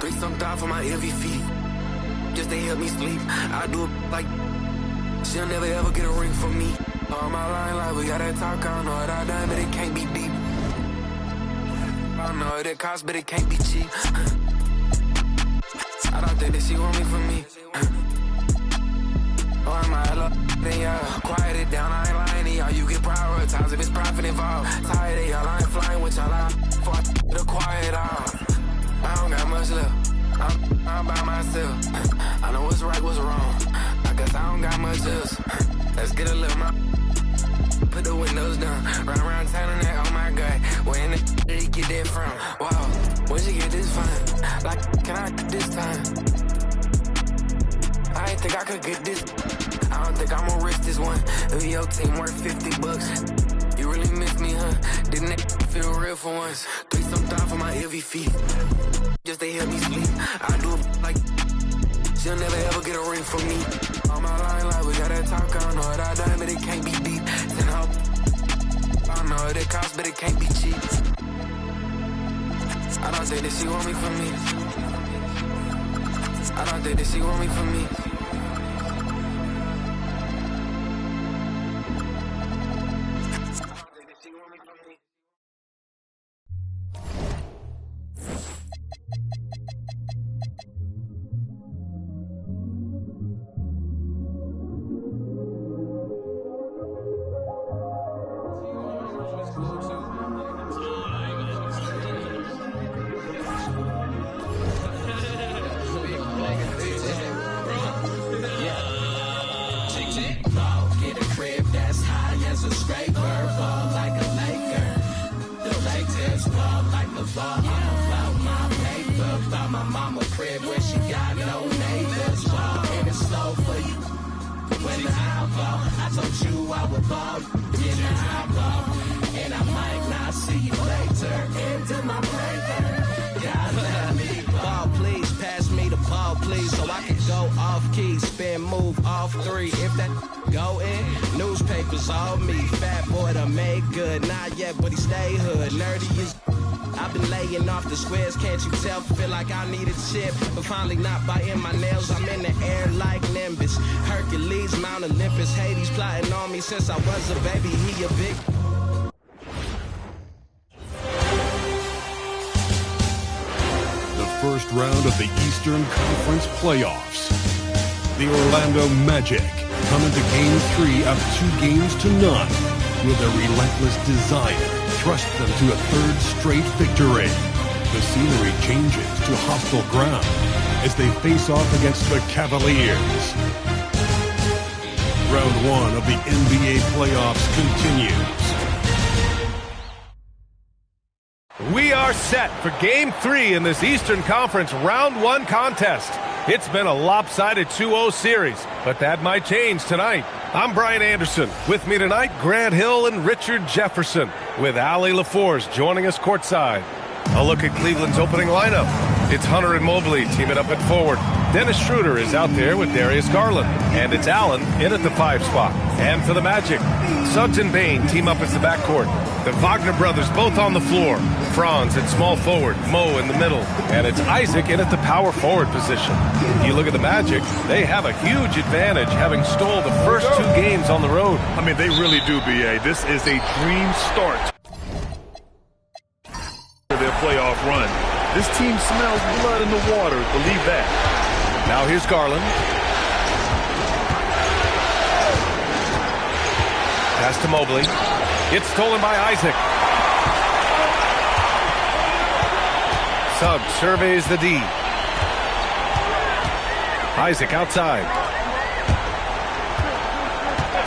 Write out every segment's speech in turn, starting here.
Threesome die for my heavy feet. Just to help me sleep. I do it like she'll never ever get a ring from me. On my line like we gotta talk. I know what I done, but it can't be deep. I know what it costs, but it can't be cheap. I don't think that she want me for me. Oh, I might love then y'all. Quiet it down, I ain't lying to y'all. You get prioritized if it's profit involved. Tired of y'all, I ain't flying with y'all. I to quiet out. I don't got much left. I'm by myself. I know what's right, what's wrong. I guess I don't got much else. Let's get a little more. Put the windows down. Run around town and that, oh my God. Where in the did he get that from? Wow, where'd you get this fine? Like, can I get this time? I ain't think I could get this. I don't think I'ma risk this one. If your team worth $50, you really miss me, huh? Didn't it feel real for once? Threesome die for my heavy feet. Just to help me sleep. I do it like she'll never ever get a ring from me. On my line like we gotta talk. I don't know what I done, but it can't be deep. Then I know what it costs, but it can't be cheap. I don't think that she want me for me. I don't think that she want me for me. Finally not biting my nails, I'm in the air like Nimbus. Hercules, Mount Olympus, Hades plotting on me since I was a baby, he a big... The first round of the Eastern Conference playoffs. The Orlando Magic come into Game 3 up 2-0 with a relentless desire thrust them to a third straight victory. The scenery changes to hostile ground as they face off against the Cavaliers. Round 1 of the NBA playoffs continues. We are set for Game 3 in this Eastern Conference Round 1 contest. It's been a lopsided 2-0 series, but that might change tonight. I'm Brian Anderson. With me tonight, Grant Hill and Richard Jefferson, with Allie LaForce joining us courtside. A look at Cleveland's opening lineup. It's Hunter and Mobley teaming up at forward. Dennis Schroeder is out there with Darius Garland. And it's Allen in at the 5 spot. And for the Magic, Suggs and Bane team up as the backcourt. The Wagner brothers both on the floor. Franz at small forward, Mo in the middle. And it's Isaac in at the power forward position. You look at the Magic, they have a huge advantage having stole the first 2 games on the road. I mean, they really do, B.A. This is a dream start for their playoff run. This team smells blood in the water, believe that. Now here's Garland. Pass to Mobley. It's stolen by Isaac. Suggs surveys the D. Isaac outside.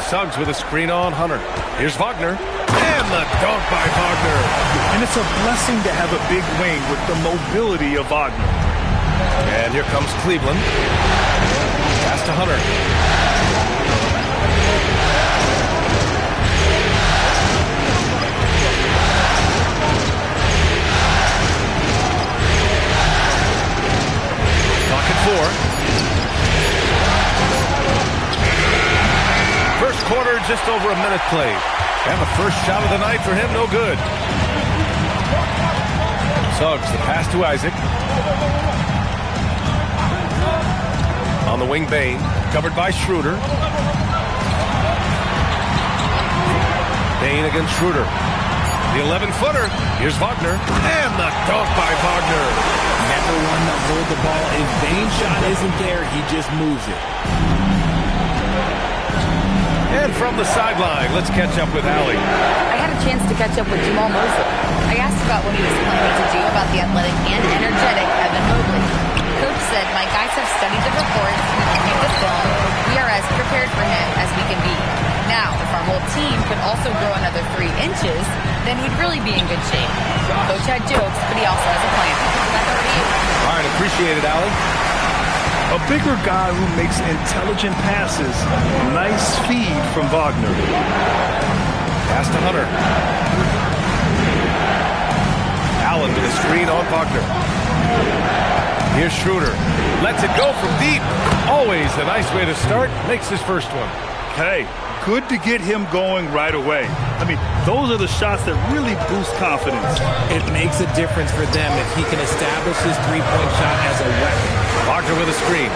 Suggs with a screen on Hunter. Here's Wagner. And the dunk by Wagner. And it's a blessing to have a big wing with the mobility of Wagner. And here comes Cleveland. Pass to Hunter. Clock at 4. First quarter, just over a minute played. And the first shot of the night for him, no good. Suggs, the pass to Isaac. On the wing, Bane, covered by Schroeder. Bane against Schroeder. The 11-footer. Here's Wagner. And the dunk by Wagner. Never one to hold the ball. If Bane's shot isn't there, he just moves it. And from the sideline, let's catch up with Allie. I had a chance to catch up with Jamal Mosley. I asked about what he was planning to do about the athletic and energetic Evan Mobley. Coach said, my guys have studied the reports and reviewed the film. We are as prepared for him as we can be. Now, if our whole team could also grow another 3 inches, then we'd really be in good shape. Coach had jokes, but he also has a plan. Back over to you. All right, appreciate it, Allie. A bigger guy who makes intelligent passes. Nice feed from Wagner. Pass to Hunter. Allen with a screen on Wagner. Here's Schroeder. Lets it go from deep. Always a nice way to start. Makes his first one. Hey, good to get him going right away. I mean, those are the shots that really boost confidence. It makes a difference for them if he can establish his three-point shot as a weapon. Wagner with a screen.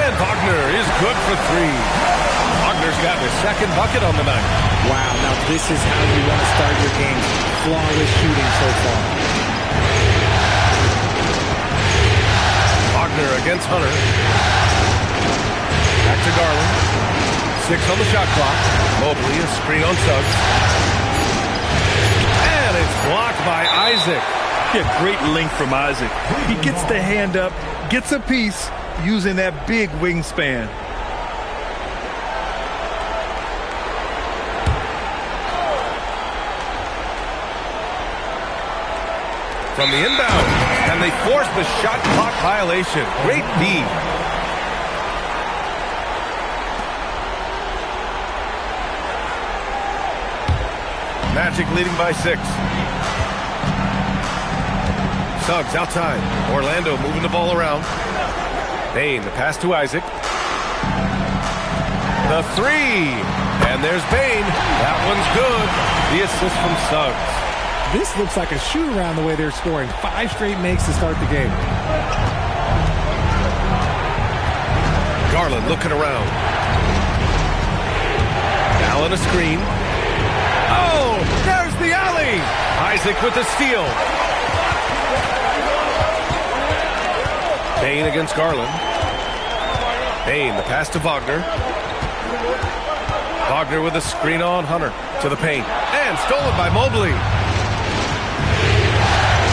And Wagner is good for 3. Wagner's got his second bucket on the night. Wow, now this is how you want to start your game. Flawless shooting so far. Wagner against Hunter. Back to Garland. 6 on the shot clock. Mobley, a screen on Suggs. And it's blocked by Isaac. Yeah, great length from Isaac. He gets the hand up, gets a piece using that big wingspan. From the inbound, and they force the shot clock violation. Great feed. Magic leading by 6. Suggs outside. Orlando moving the ball around. Bane, the pass to Isaac. The 3. And there's Bane. That one's good. The assist from Suggs. This looks like a shoot-around the way they're scoring. 5 straight makes to start the game. Garland looking around. Allen a screen. Oh, there's the alley. Isaac with the steal. Bane against Garland. Bane, the pass to Wagner. Wagner with a screen on Hunter to the paint. And stolen by Mobley.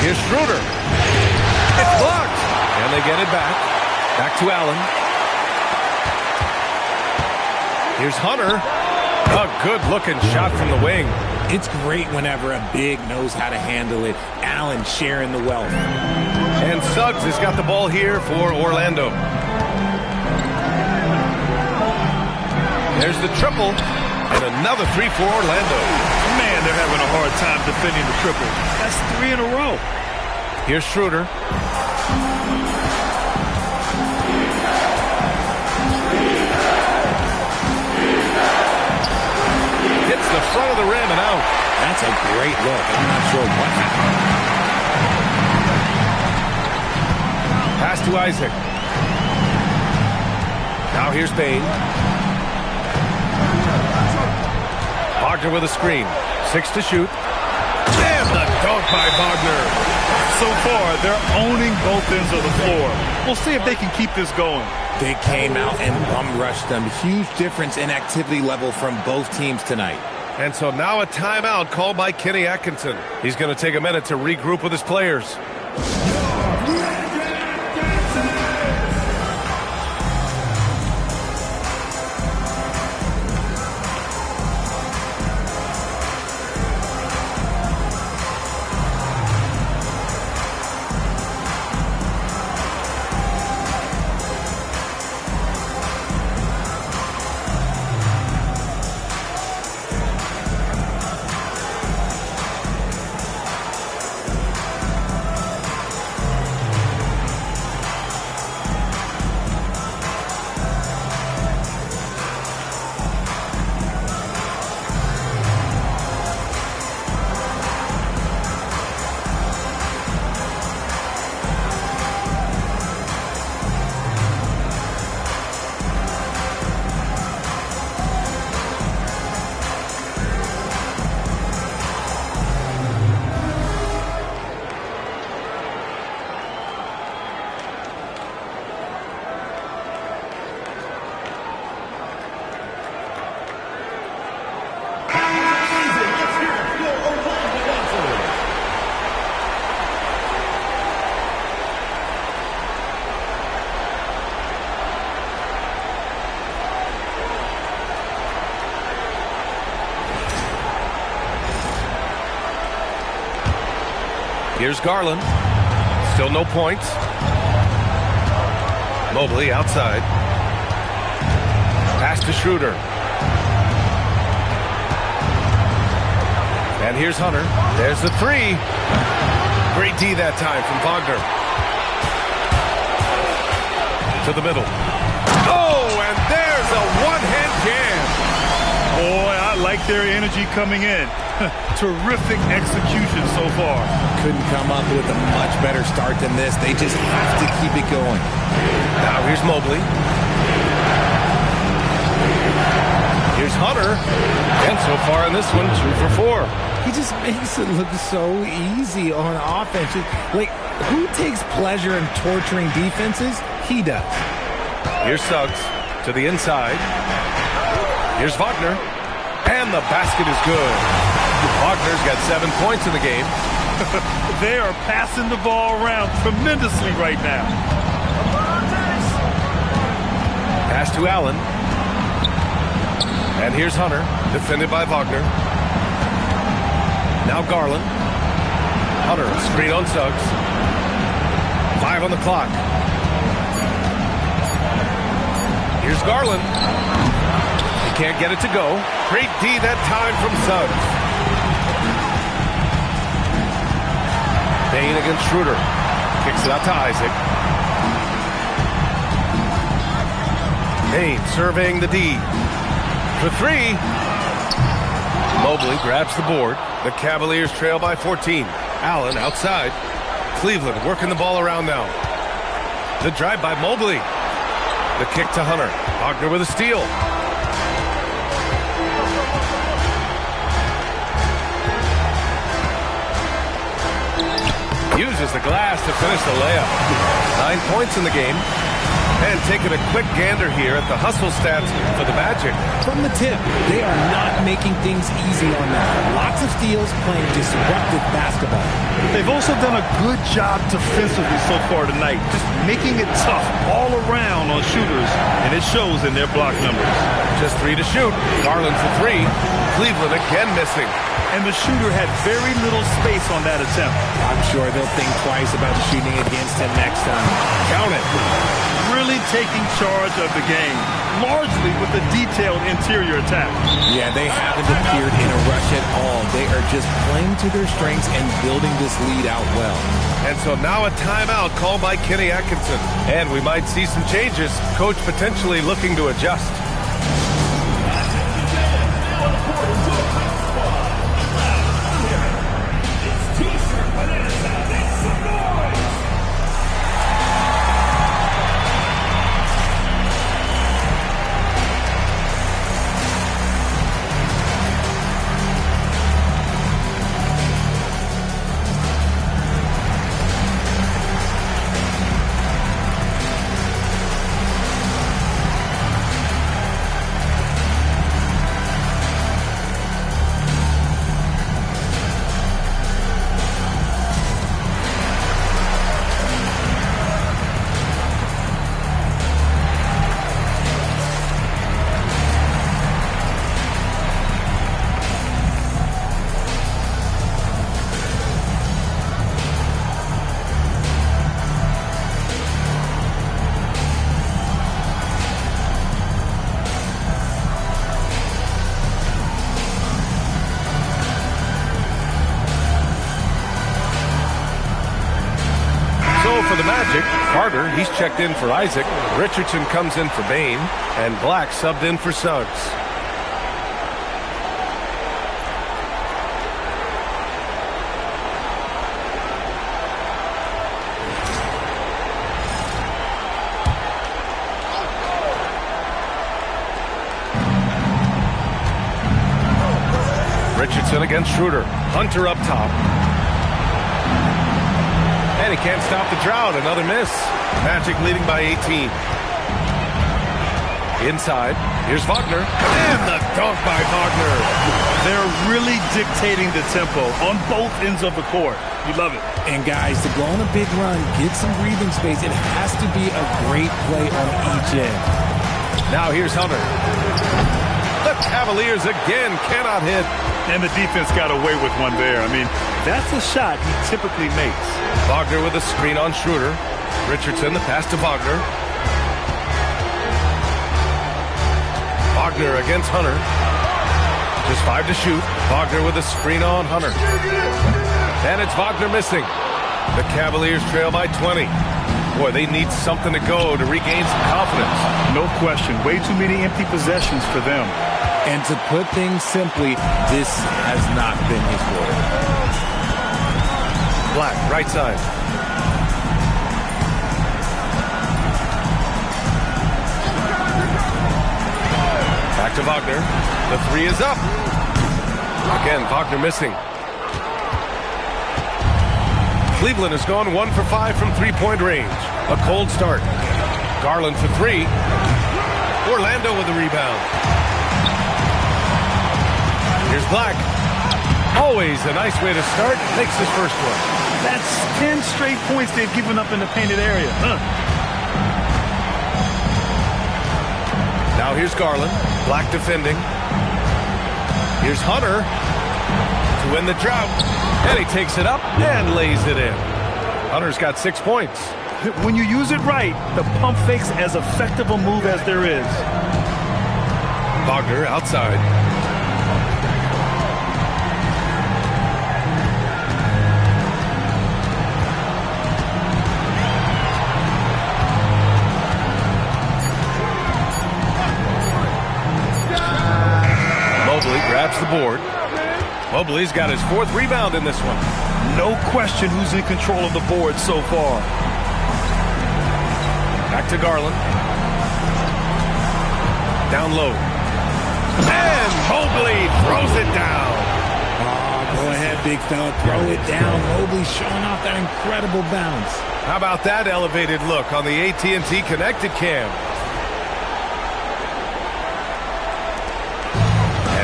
Here's Schroeder. It's blocked. And they get it back. Back to Allen. Here's Hunter. A good-looking shot from the wing. It's great whenever a big knows how to handle it. Allen sharing the wealth. And Suggs has got the ball here for Orlando. There's the triple. And another 3 for Orlando. Man, they're having a hard time defending the triple. That's 3 in a row. Here's Schroeder. Hits the front of the rim and out. That's a great look. I'm not sure what happened. Pass to Isaac. Now here's Bane. Wagner with a screen. 6 to shoot. And the dunk by Wagner. So far, they're owning both ends of the floor. We'll see if they can keep this going. They came out and bum-rushed them. Huge difference in activity level from both teams tonight. And so now a timeout called by Kenny Atkinson. He's going to take a minute to regroup with his players. Here's Garland. Still no points. Mobley outside. Pass to Schroeder. And here's Hunter. There's the three. Great D that time from Wagner. To the middle. Oh, and there's a one-hand jam. Boy, I like their energy coming in. Terrific execution so far. Couldn't come up with a much better start than this. They just have to keep it going. Now here's Mobley. Here's Hunter. And so far in this one, 2 for 4. He just makes it look so easy on offense. Like, who takes pleasure in torturing defenses? He does. Here's Suggs to the inside. Here's Wagner. And the basket is good. Wagner's got 7 points in the game. They are passing the ball around tremendously right now. Pass to Allen. And here's Hunter, defended by Wagner. Now Garland. Hunter, screen on Suggs. 5 on the clock. Here's Garland. He can't get it to go. Great D that time from Suggs. Bane against Schroeder. Kicks it out to Isaac. Bane surveying the D. For 3. Mobley grabs the board. The Cavaliers trail by 14. Allen outside. Cleveland working the ball around now. The drive by Mobley. The kick to Hunter. Wagner with a steal. Uses the glass to finish the layup. 9 points in the game. And taking a quick gander here at the hustle stats for the Magic. From the tip, they are not making things easy on them. Lots of steals, playing disruptive basketball. They've also done a good job defensively so far tonight, just making it tough all around on shooters, and it shows in their block numbers. Just 3 to shoot. Garland for 3. Cleveland again missing. And the shooter had very little space on that attempt. I'm sure they'll think twice about shooting against him next time. Count it. Really taking charge of the game, largely with a detailed interior attack. Yeah, they haven't appeared in a rush at all. They are just playing to their strengths and building this lead out well. And so now a timeout called by Kenny Atkinson. And we might see some changes. Coach potentially looking to adjust. For the Magic, Carter, he's checked in for Isaac. Richardson comes in for Bane, and Black subbed in for Suggs. Richardson against Schroeder. Hunter up top. And he can't stop the drought. Another miss. Magic leading by 18. Inside. Here's Wagner. And the dunk by Wagner. They're really dictating the tempo on both ends of the court. You love it. And guys, to go on a big run, get some breathing space, it has to be a great play on each end. Now here's Hunter. The Cavaliers again cannot hit. And the defense got away with one there. I mean, that's a shot he typically makes. Wagner with a screen on Schroeder. Richardson, the pass to Wagner. Wagner against Hunter. Just 5 to shoot. Wagner with a screen on Hunter. And it's Wagner missing. The Cavaliers trail by 20. Boy, they need something to go to regain some confidence. No question. Way too many empty possessions for them. And to put things simply, this has not been his quarter. Black, right side. Back to Wagner. The 3 is up. Again, Wagner missing. Cleveland has gone 1 for 5 from three-point range. A cold start. Garland for 3. Orlando with the rebound. Here's Black. Always a nice way to start. Makes his first one. That's 10 straight points they've given up in the painted area. Now here's Garland. Black defending. Here's Hunter to win the drought. And he takes it up and lays it in. Hunter's got 6 points. When you use it right, the pump fake's as effective a move as there is. Wagner outside. Mobley grabs the board. Mobley's got his 4th rebound in this one. No question who's in control of the board so far. Back to Garland. Down low. And Mobley throws it down. Oh, go ahead, big fella. Throw it down. Mobley showing off that incredible bounce. How about that elevated look on the AT&T Connected Cam?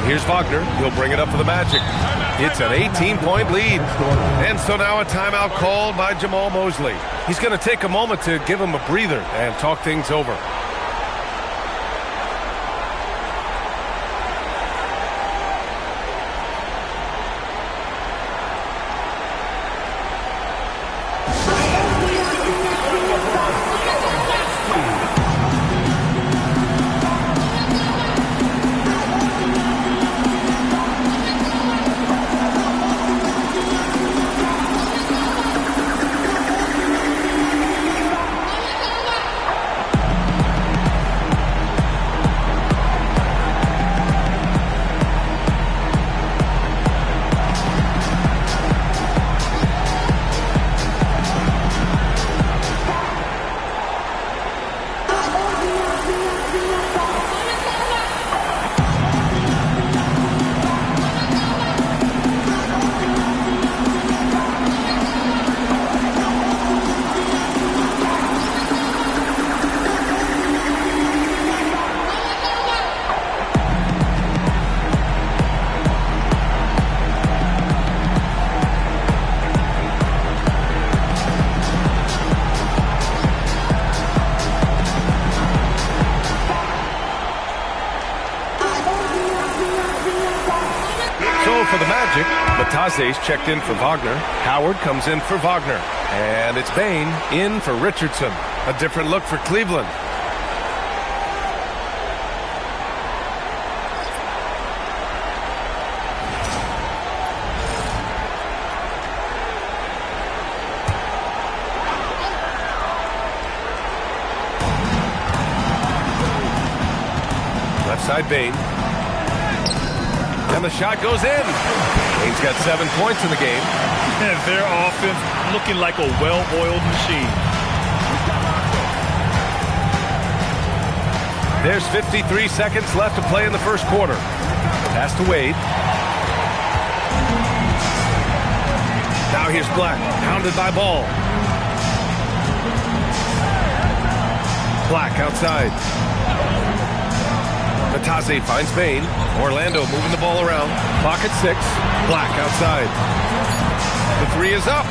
Here's Wagner. He'll bring it up for the Magic. It's an 18-point lead. And so now a timeout called by Jamal Mosley. He's going to take a moment to give him a breather and talk things over. For the Magic, Batase's checked in for Wagner. Howard comes in for Wagner. And it's Bane in for Richardson. A different look for Cleveland. Left side Bane. And the shot goes in. Bane's got 7 points in the game. And their offense looking like a well-oiled machine. There's 53 seconds left to play in the first quarter. Pass to Wade. Now here's Black, pounded by Ball. Black outside. Batase finds Bane. Orlando moving the ball around. Clock at 6. Black outside. The 3 is up.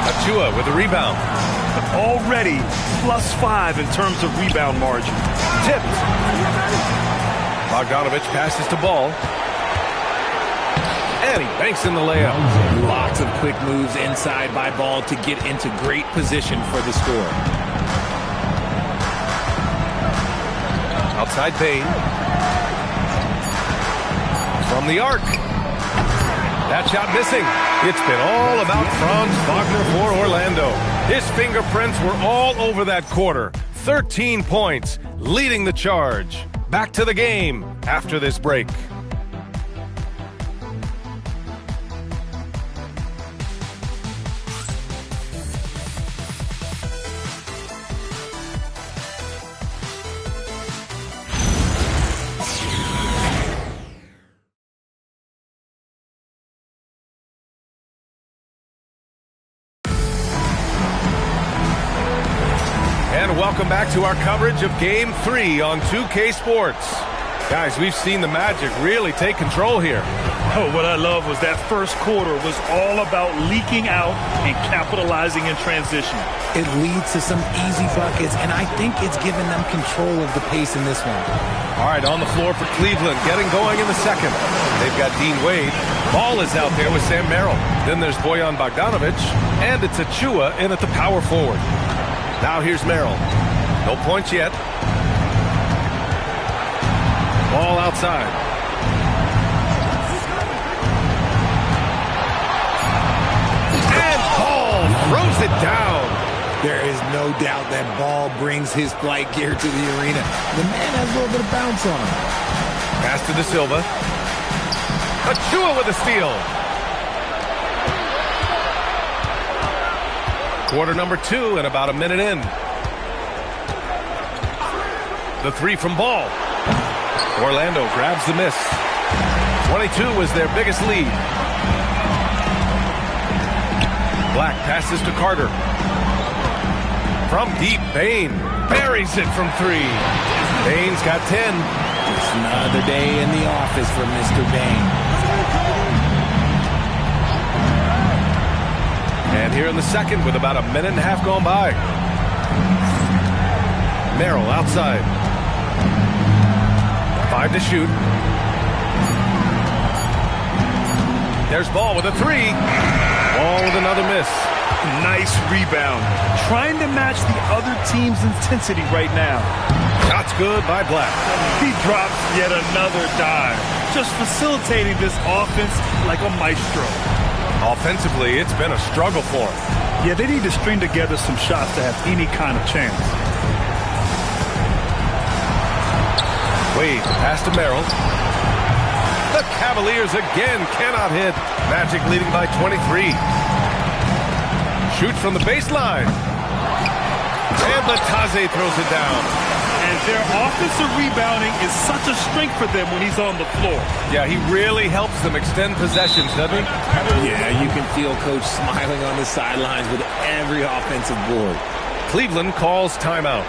Achua with the rebound. Already +5 in terms of rebound margin. Tipped. Bogdanovich passes to Ball. And he banks in the layup. Lots of quick moves inside by Ball to get into great position for the score. Outside Bane. From the arc. That shot missing. It's been all about Franz Wagner for Orlando. His fingerprints were all over that quarter. 13 points, leading the charge. Back to the game after this break. Welcome back to our coverage of Game 3 on 2K Sports. Guys, we've seen the Magic really take control here. Oh, what I love was that first quarter was all about leaking out and capitalizing in transition. It leads to some easy buckets, and I think it's given them control of the pace in this one. All right, on the floor for Cleveland, getting going in the second. They've got Dean Wade. Ball is out there with Sam Merrill. Then there's Bojan Bogdanovic, and it's Achua in at the power forward. Now here's Merrill. No points yet. Ball outside. And Ball throws it down. There is no doubt that Ball brings his flight gear to the arena. The man has a little bit of bounce on him. Pass to De Silva. Achua with a steal. Quarter number 2 and about a minute in. The three from Ball. Orlando grabs the miss. 22 was their biggest lead. Black passes to Carter. From deep, Bane buries it from 3. Bane's got 10. It's another day in the office for Mr. Bane. And here in the second with about a minute and a half gone by. Merrill outside. 5 to shoot. There's Ball with a 3. Ball with another miss. Nice rebound. Trying to match the other team's intensity right now. Shot's good by Black. He drops yet another dive. Just facilitating this offense like a maestro. Offensively, it's been a struggle for him. Yeah, they need to string together some shots to have any kind of chance. Wade, pass to Merrill. The Cavaliers again cannot hit. Magic leading by 23. Shoots from the baseline. And Bitadze throws it down. And their offensive rebounding is such a strength for them when he's on the floor. Yeah, he really helps them extend possessions, doesn't he? Yeah, you can feel Coach smiling on the sidelines with every offensive board. Cleveland calls timeout.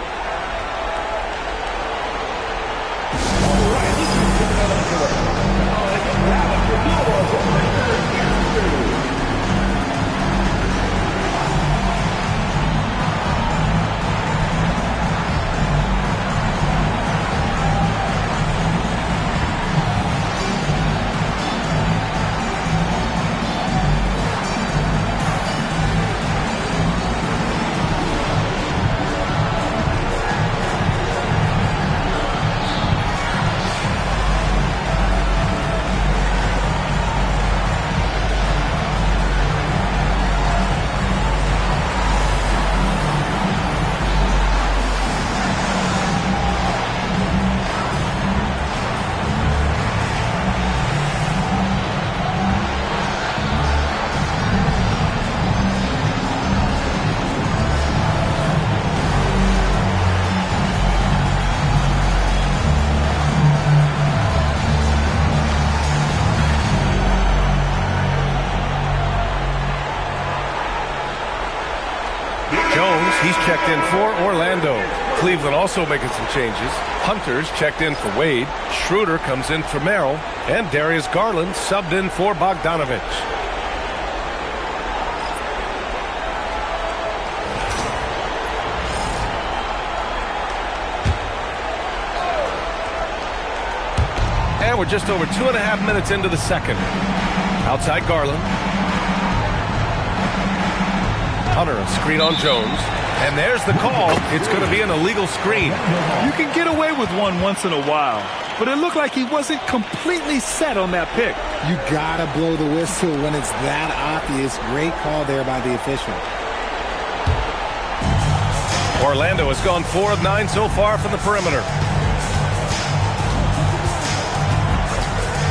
He's checked in for Orlando. Cleveland also making some changes. Hunter's checked in for Wade. Schroeder comes in for Merrill. And Darius Garland subbed in for Bogdanovic. And And we're just over 2.5 minutes into the second. Outside Garland. Hunter, a screen on Jones. And there's the call. It's going to be an illegal screen. You can get away with one once in a while, but it looked like he wasn't completely set on that pick. You gotta blow the whistle when it's that obvious. Great call there by the official. Orlando has gone 4 of 9 so far from the perimeter.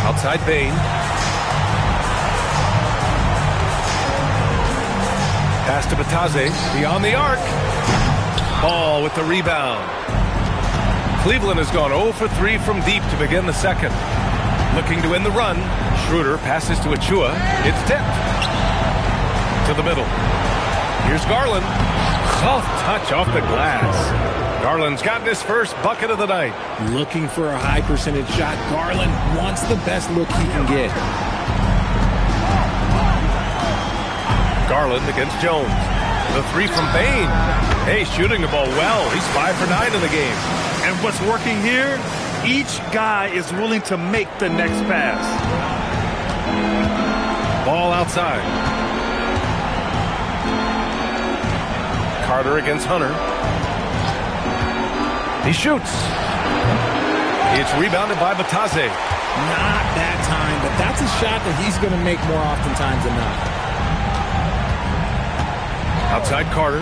Outside Bane. Pass to Batase, beyond the arc. Ball with the rebound. Cleveland has gone 0 for 3 from deep to begin the second. Looking to win the run. Schroeder passes to Achua. It's tipped. To the middle. Here's Garland. Soft touch off the glass. Garland's gotten his first bucket of the night. Looking for a high percentage shot. Garland wants the best look he can get. Garland against Jones. The 3 from Bane. Hey, shooting the ball well. He's 5 for 9 in the game. And what's working here? Each guy is willing to make the next pass. Ball outside. Carter against Hunter. He shoots. It's rebounded by Batase. Not that time, but that's a shot that he's going to make more oftentimes than not. Outside Carter.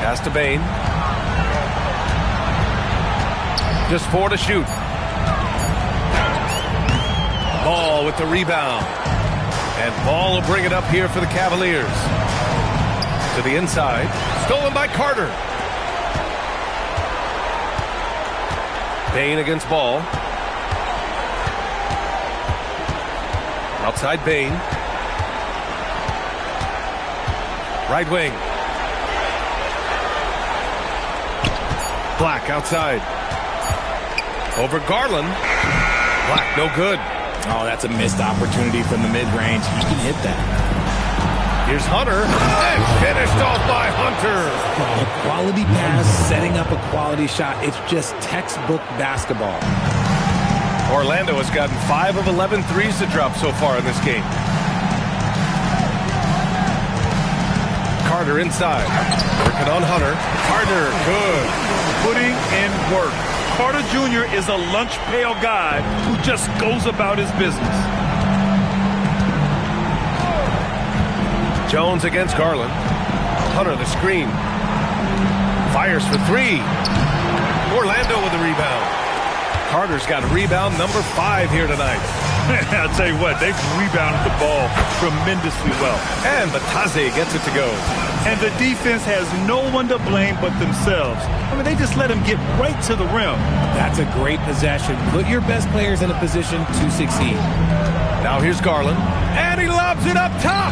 Pass to Bane. Just 4 to shoot. Ball with the rebound. And Ball will bring it up here for the Cavaliers. To the inside. Stolen by Carter. Bane against Ball. Outside Bane. Right wing. Black outside. Over Garland. Black, no good. Oh, that's a missed opportunity from the mid-range. He can hit that. Here's Hunter. And finished off by Hunter. A quality pass, setting up a quality shot. It's just textbook basketball. Orlando has gotten 5 of 11 threes to drop so far in this game. Carter inside. Working on Hunter. Carter, good. Putting in work. Carter Jr. is a lunch pail guy who just goes about his business. Jones against Garland. Hunter the screen. Fires for 3. Orlando with the rebound. Carter's got rebound number 5 here tonight. I'll tell you what, they've rebounded the ball tremendously well. And Batase gets it to go. And the defense has no one to blame but themselves. I mean, they just let him get right to the rim. That's a great possession. Put your best players in a position to succeed. Now here's Garland. And he lobs it up top.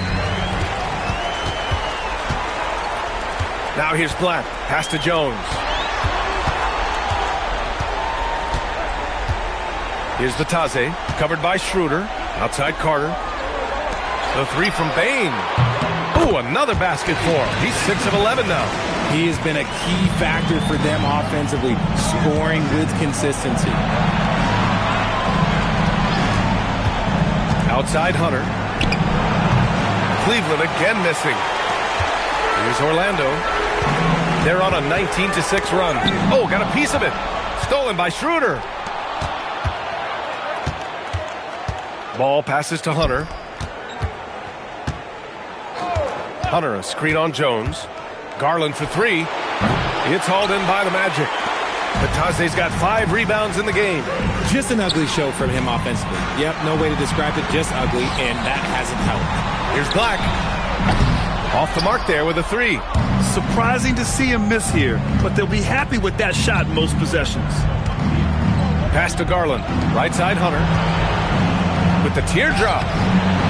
Now here's Black. Pass to Jones. Here's Batase. Covered by Schroeder. Outside Carter. The 3 from Bane. Oh, another basket for him. He's 6 of 11 now. He has been a key factor for them offensively, scoring with consistency. Outside Hunter. Cleveland again missing. Here's Orlando. They're on a 19-6 run. Oh, got a piece of it. Stolen by Schroeder. Ball passes to Hunter. Hunter, a screen on Jones. Garland for 3. It's hauled in by the Magic. Batase's got 5 rebounds in the game. Just an ugly show from him offensively. Yep, no way to describe it, just ugly, and that hasn't helped. Here's Black. Off the mark there with a 3. Surprising to see him miss here, but they'll be happy with that shot most possessions. Pass to Garland. Right side Hunter. With the teardrop.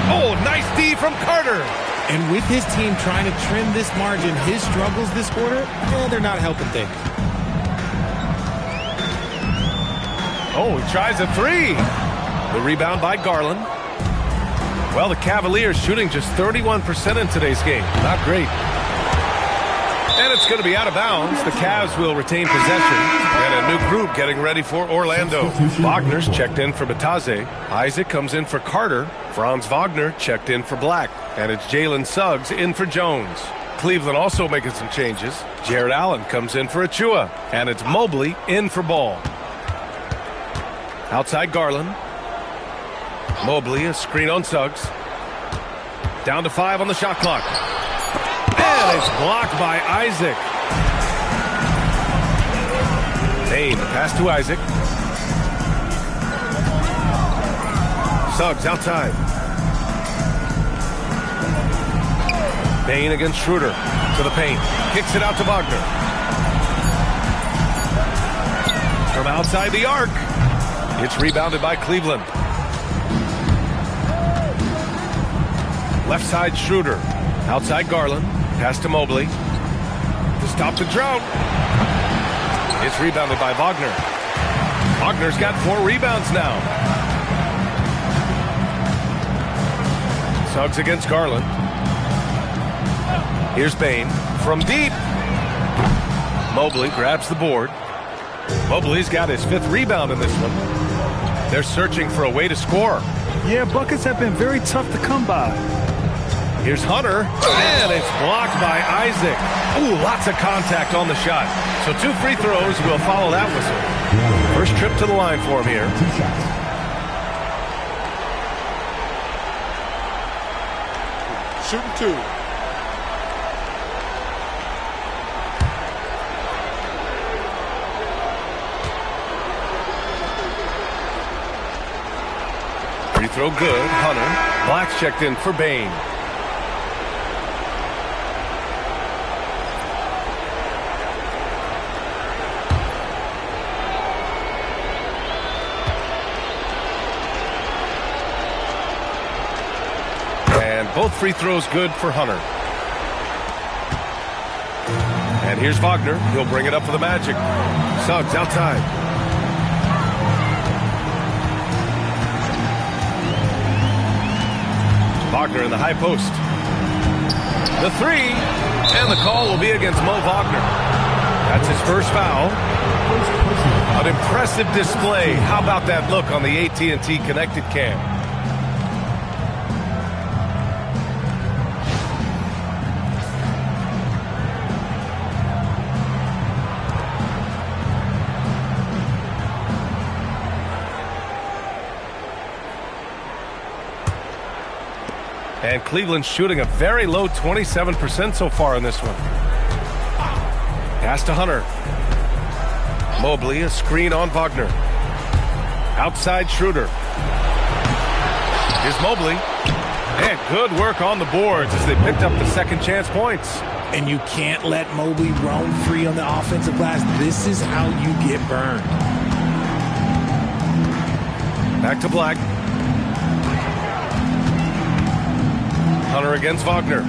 Oh, nice D from Carter. And with his team trying to trim this margin, his struggles this quarter, they're not helping things. Oh, he tries a 3. The rebound by Garland. Well, the Cavaliers shooting just 31% in today's game. Not great. And it's going to be out of bounds. The Cavs will retain possession. And a new group getting ready for Orlando. Wagner's checked in for Bataze. Isaac comes in for Carter. Franz Wagner checked in for Black. And it's Jalen Suggs in for Jones. Cleveland also making some changes. Jared Allen comes in for Achua. And it's Mobley in for Ball. Outside Garland. Mobley, a screen on Suggs. Down to 5 on the shot clock. And it's blocked by Isaac. Payne, pass to Isaac. Suggs outside. Payne against Schroeder. To the paint. Kicks it out to Wagner. From outside the arc. It's rebounded by Cleveland. Left side Schroeder. Outside Garland. Pass to Mobley. To stop the drought. It's rebounded by Wagner. Wagner's got 4 rebounds now. Suggs against Garland. Here's Payne. From deep. Mobley grabs the board. Mobley's got his 5th rebound in this one. They're searching for a way to score. Yeah, buckets have been very tough to come by. Here's Hunter, and it's blocked by Isaac. Ooh, lots of contact on the shot. So 2 free throws will follow that whistle. First trip to the line for him here. Shooting 2. Free throw good, Hunter. Black's checked in for Bane. And both free throws good for Hunter. And here's Wagner. He'll bring it up for the Magic. Suggs outside. Wagner in the high post. The 3, and the call will be against Mo Wagner. That's his first foul. An impressive display. How about that look on the AT&T Connected Cam? And Cleveland's shooting a very low 27% so far in this one. Pass to Hunter. Mobley, a screen on Wagner. Outside Schroeder. Here's Mobley. And good work on the boards as they picked up the second chance points. And you can't let Mobley roam free on the offensive glass. This is how you get burned. Back to Black. Hunter against Wagner.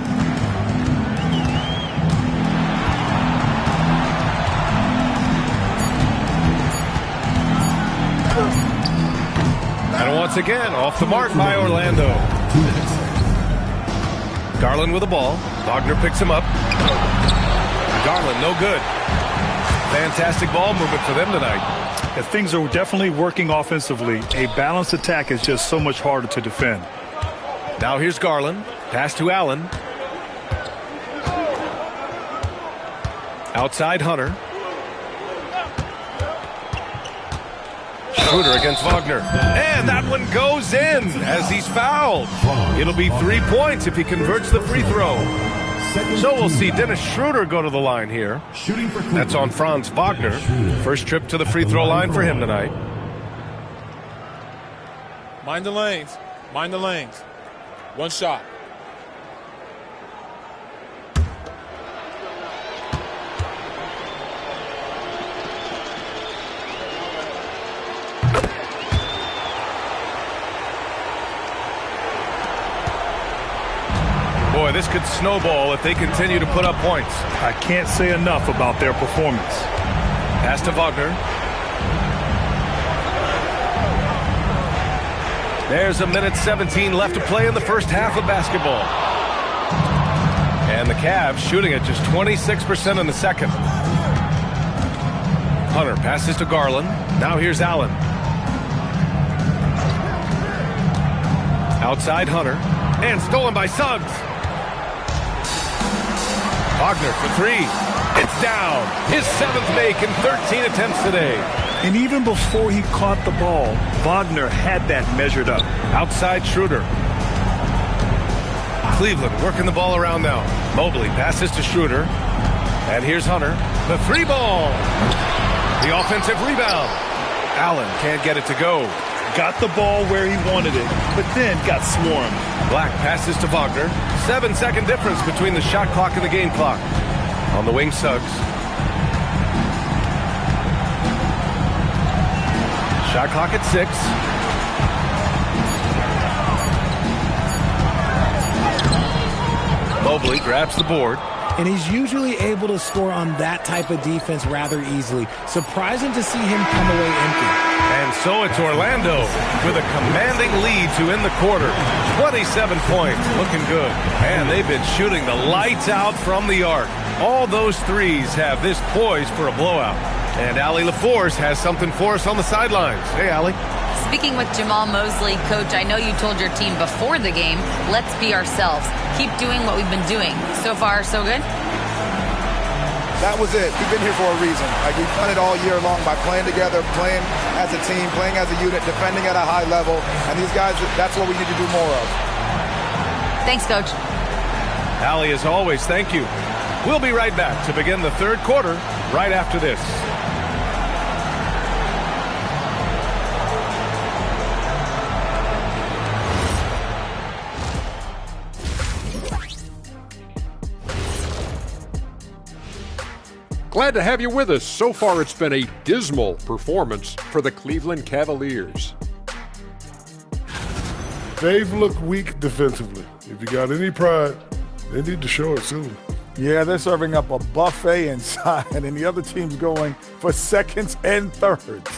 And once again, off the mark by Orlando. Garland with the ball. Wagner picks him up. Garland, no good. Fantastic ball movement for them tonight. As things are definitely working offensively, a balanced attack is just so much harder to defend. Now here's Garland. Pass to Allen. Outside Hunter. Schroeder against Wagner. And that one goes in as he's fouled. It'll be 3 points if he converts the free throw. So we'll see Dennis Schroeder go to the line here. That's on Franz Wagner. First trip to the free throw line for him tonight. Mind the lanes. Mind the lanes. One shot. Boy, this could snowball if they continue to put up points. I can't say enough about their performance. Pass to Wagner. There's a minute 17 left to play in the first half of basketball. And the Cavs shooting at just 26% in the second. Hunter passes to Garland. Now here's Allen. Outside Hunter. And stolen by Suggs. Wagner for three. It's down. His 7th make in 13 attempts today. And even before he caught the ball, Wagner had that measured up. Outside Schroeder. Cleveland working the ball around now. Mobley passes to Schroeder. And here's Hunter. The 3-ball. The offensive rebound. Allen can't get it to go. Got the ball where he wanted it, but then got swarmed. Black passes to Wagner. 7-second difference between the shot clock and the game clock. On the wing, Suggs. Shot clock at 6. Mobley grabs the board. And he's usually able to score on that type of defense rather easily. Surprising to see him come away empty. And so it's Orlando with a commanding lead to end the quarter. 27 points, looking good. And they've been shooting the lights out from the arc. All those threes have this poised for a blowout. And Allie LaForce has something for us on the sidelines. Hey, Allie. Speaking with Jamal Mosley, Coach, I know you told your team before the game, let's be ourselves. Keep doing what we've been doing. So far, so good? That was it. We've been here for a reason. Like, we've done it all year long by playing together, playing as a team, playing as a unit, defending at a high level. And these guys, that's what we need to do more of. Thanks, Coach. Allie, as always, thank you. We'll be right back to begin the third quarter right after this. Glad to have you with us. So far, it's been a dismal performance for the Cleveland Cavaliers. They've looked weak defensively. If you got any pride, they need to show it soon. Yeah, they're serving up a buffet inside, and the other team's going for seconds and thirds.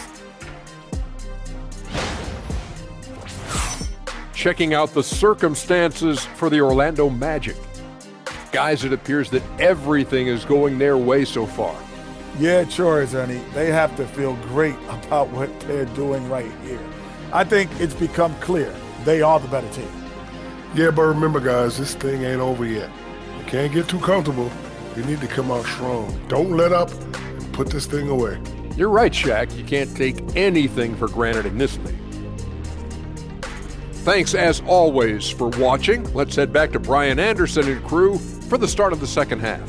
Checking out the circumstances for the Orlando Magic. Guys, it appears that everything is going their way so far. Yeah, it sure is, Ernie. They have to feel great about what they're doing right here. I think it's become clear they are the better team. Yeah, but remember, guys, this thing ain't over yet. You can't get too comfortable. You need to come out strong. Don't let up and put this thing away. You're right, Shaq. You can't take anything for granted in this league. Thanks, as always, for watching. Let's head back to Brian Anderson and crew for the start of the second half.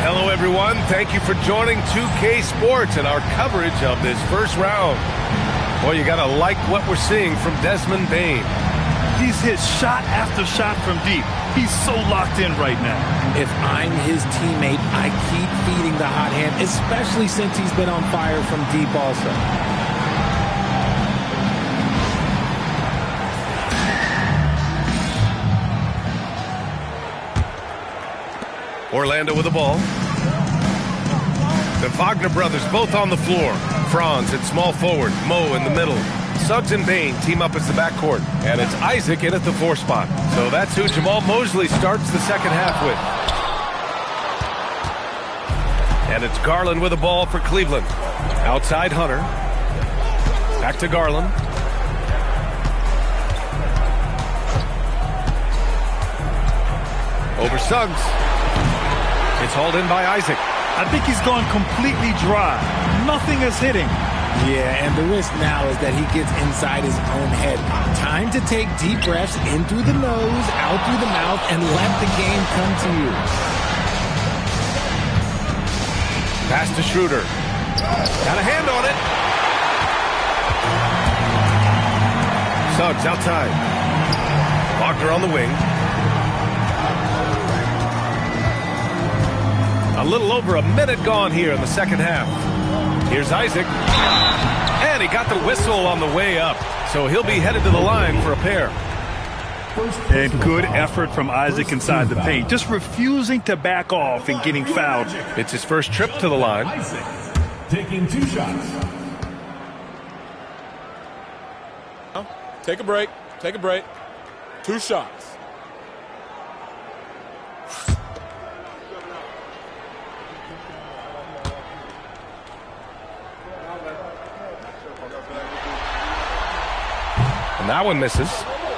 Hello, everyone. Thank you for joining 2K Sports and our coverage of this first round. Well, you got to like what we're seeing from Desmond Bane. He's hit shot after shot from deep. He's so locked in right now. If I'm his teammate, I keep feeding the hot hand, especially since he's been on fire from deep also. Orlando with the ball. The Wagner brothers both on the floor. Franz at small forward, Mo in the middle. Suggs and Bane team up as the backcourt. And it's Isaac in at the 4 spot. So that's who Jamal Mosley starts the second half with. And it's Garland with the ball for Cleveland. Outside Hunter. Back to Garland. Over Suggs. It's hauled in by Isaac. I think he's gone completely dry. Nothing is hitting. Yeah, and the risk now is that he gets inside his own head. Time to take deep breaths in through the nose, out through the mouth, and let the game come to you. Pass to Schroeder. Got a hand on it. Suggs outside. Wagner on the wing. A little over a minute gone here in the second half. Here's Isaac. And he got the whistle on the way up. So he'll be headed to the line for a pair. And good effort from Isaac inside the paint. Just refusing to back off and getting fouled. It's his first trip to the line. Isaac taking 2 shots. Take a break. Take a break. 2 shots. And that one misses.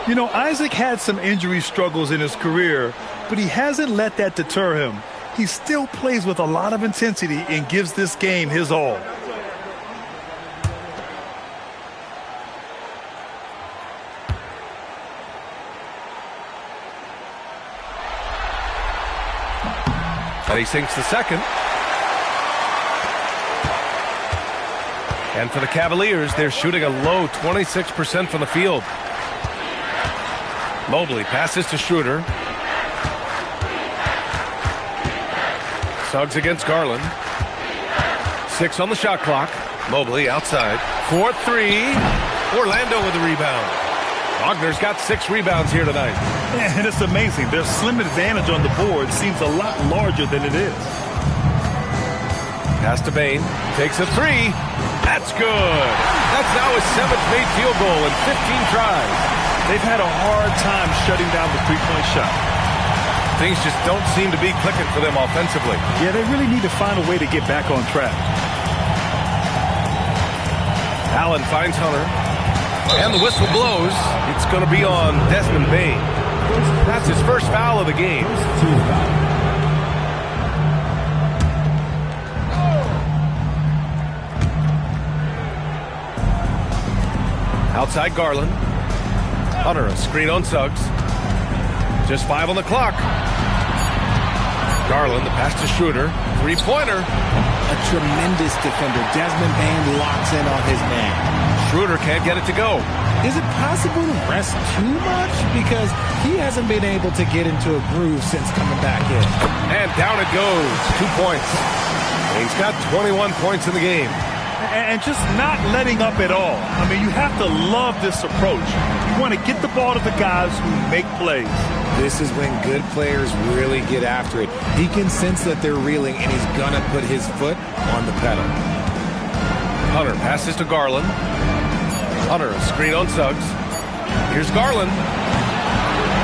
You know, Isaac had some injury struggles in his career, but he hasn't let that deter him. He still plays with a lot of intensity and gives this game his all. And he sinks the second. And for the Cavaliers, they're shooting a low 26% from the field. Mobley passes to Schroeder. Suggs against Garland. 6 on the shot clock. Mobley outside. 4-3. Orlando with the rebound. Wagner's got 6 rebounds here tonight. And it's amazing. Their slim advantage on the board seems a lot larger than it is. Pass to Bane. Takes a 3. That's good. That's now his 7th made field goal in 15 tries. They've had a hard time shutting down the three-point shot. Things just don't seem to be clicking for them offensively. Yeah, they really need to find a way to get back on track. Allen finds Hunter. And the whistle blows. It's going to be on Desmond Bane. That's his first foul of the game. Outside Garland. Hunter, a screen on Suggs. Just 5 on the clock. Garland, the pass to Schroeder. 3-pointer. A tremendous defender. Desmond Bane locks in on his man. Schroeder can't get it to go. Is it possible to rest too much? Because he hasn't been able to get into a groove since coming back in. And down it goes. 2 points. He's got 21 points in the game. And just not letting up at all. I mean, you have to love this approach. You want to get the ball to the guys who make plays. This is when good players really get after it. He can sense that they're reeling, and he's going to put his foot on the pedal. Hunter passes to Garland. Hunter, a screen on Suggs. Here's Garland.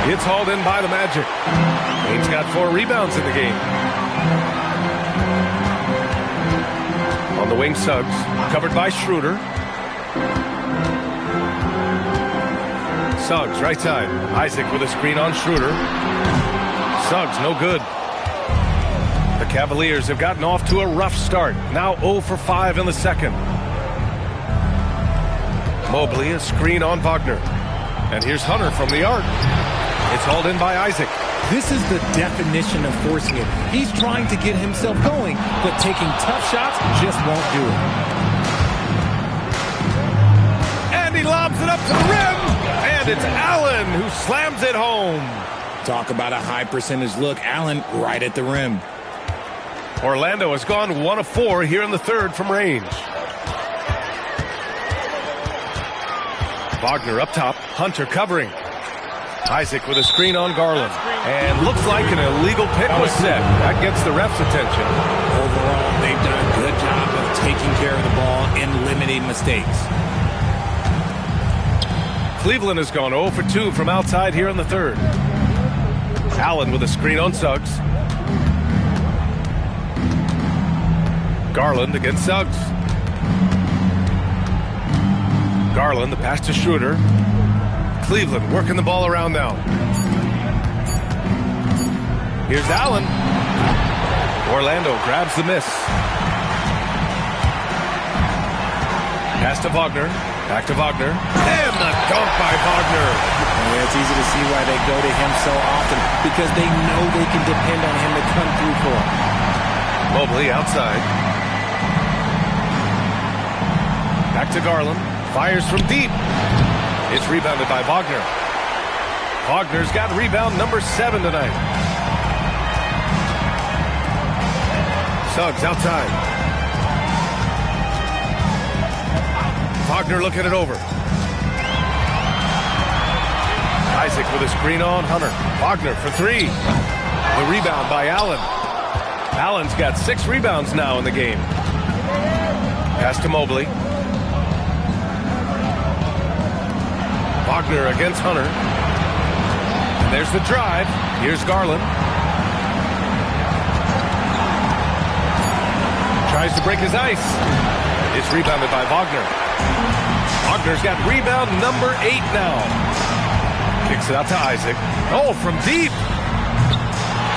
It's hauled in by the Magic. He's got 4 rebounds in the game. On the wing, Suggs, covered by Schroeder. Suggs, right side. Isaac with a screen on Schroeder. Suggs, no good. The Cavaliers have gotten off to a rough start. Now 0 for 5 in the second. Mobley, a screen on Wagner. And here's Hunter from the arc. It's hauled in by Isaac. This is the definition of forcing it. He's trying to get himself going, but taking tough shots just won't do it. And he lobs it up to the rim. And it's Allen who slams it home. Talk about a high percentage look. Allen right at the rim. Orlando has gone 1 of 4 here in the third from range. Wagner up top. Hunter covering. Isaac with a screen on Garland. And looks like an illegal pick was set. That gets the ref's attention. Overall, they've done a good job of taking care of the ball and limiting mistakes. Cleveland has gone 0 for 2 from outside here in the third. Allen with a screen on Suggs. Garland against Suggs. Garland, the pass to Schroeder. Cleveland working the ball around now. Here's Allen. Orlando grabs the miss. Pass to Wagner. Back to Wagner. And the dunk by Wagner. Yeah, it's easy to see why they go to him so often, because they know they can depend on him to come through for them. Mobley outside. Back to Garland. Fires from deep. It's rebounded by Wagner. Wagner's got rebound number 7 tonight. Suggs outside. Wagner looking it over. Isaac with a screen on Hunter. Wagner for three. The rebound by Allen. Allen's got 6 rebounds now in the game. Pass to Mobley. Wagner against Hunter. And there's the drive. Here's Garland. Tries to break his ice. It's rebounded by Wagner. Wagner's got rebound number 8 now. Kicks it out to Isaac. Oh, from deep.